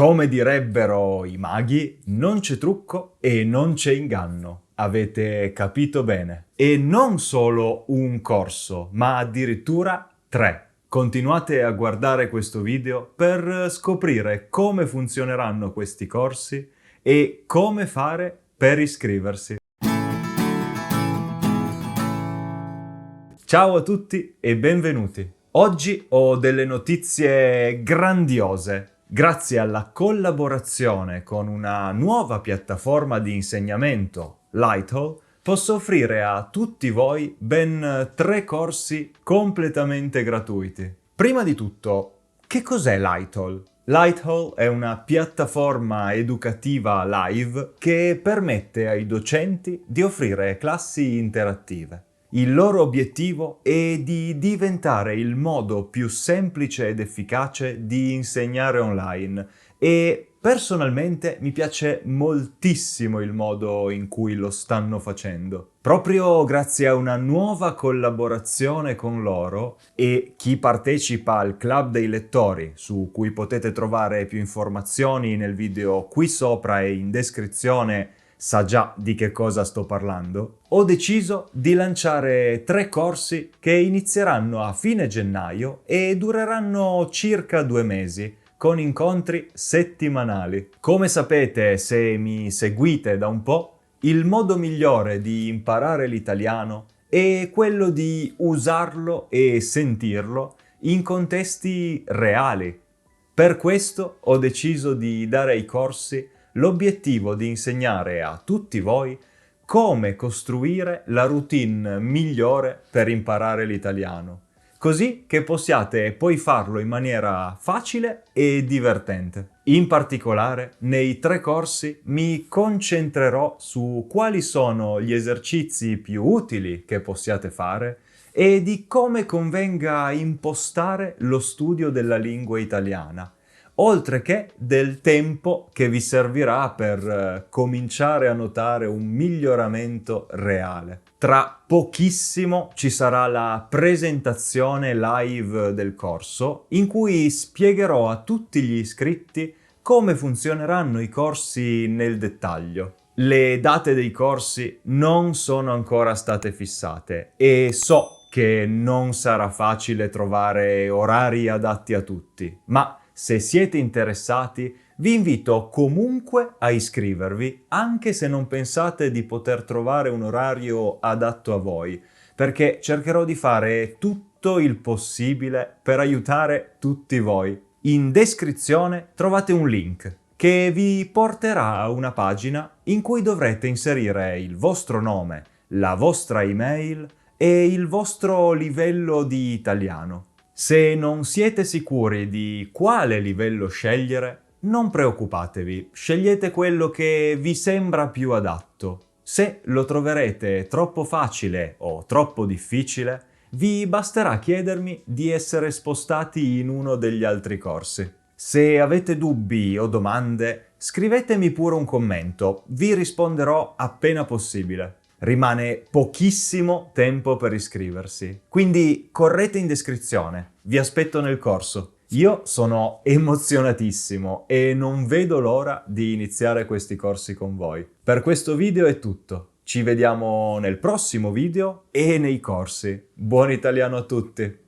Come direbbero i maghi, non c'è trucco e non c'è inganno. Avete capito bene. E non solo un corso, ma addirittura 3. Continuate a guardare questo video per scoprire come funzioneranno questi corsi e come fare per iscriversi. Ciao a tutti e benvenuti. Oggi ho delle notizie grandiose. Grazie alla collaborazione con una nuova piattaforma di insegnamento, Lighthall, posso offrire a tutti voi ben 3 corsi completamente gratuiti. Prima di tutto, che cos'è Lighthall? Lighthall è una piattaforma educativa live che permette ai docenti di offrire classi interattive. Il loro obiettivo è di diventare il modo più semplice ed efficace di insegnare online e personalmente mi piace moltissimo il modo in cui lo stanno facendo. Proprio grazie a una nuova collaborazione con loro e chi partecipa al Club dei Lettori, su cui potete trovare più informazioni nel video qui sopra e in descrizione, sa già di che cosa sto parlando, ho deciso di lanciare 3 corsi che inizieranno a fine gennaio e dureranno circa 2 mesi, con incontri settimanali. Come sapete, se mi seguite da un po', il modo migliore di imparare l'italiano è quello di usarlo e sentirlo in contesti reali. Per questo ho deciso di dare ai corsi l'obiettivo di insegnare a tutti voi come costruire la routine migliore per imparare l'italiano, così che possiate poi farlo in maniera facile e divertente. In particolare, nei 3 corsi mi concentrerò su quali sono gli esercizi più utili che possiate fare e di come convenga impostare lo studio della lingua italiana, oltre che del tempo che vi servirà per cominciare a notare un miglioramento reale. Tra pochissimo ci sarà la presentazione live del corso, in cui spiegherò a tutti gli iscritti come funzioneranno i corsi nel dettaglio. Le date dei corsi non sono ancora state fissate e so che non sarà facile trovare orari adatti a tutti, ma se siete interessati, vi invito comunque a iscrivervi, anche se non pensate di poter trovare un orario adatto a voi, perché cercherò di fare tutto il possibile per aiutare tutti voi. In descrizione trovate un link che vi porterà a una pagina in cui dovrete inserire il vostro nome, la vostra email e il vostro livello di italiano. Se non siete sicuri di quale livello scegliere, non preoccupatevi, scegliete quello che vi sembra più adatto. Se lo troverete troppo facile o troppo difficile, vi basterà chiedermi di essere spostati in uno degli altri corsi. Se avete dubbi o domande, scrivetemi pure un commento, vi risponderò appena possibile. Rimane pochissimo tempo per iscriversi, quindi correte in descrizione, vi aspetto nel corso. Io sono emozionatissimo e non vedo l'ora di iniziare questi corsi con voi. Per questo video è tutto, ci vediamo nel prossimo video e nei corsi. Buon italiano a tutti!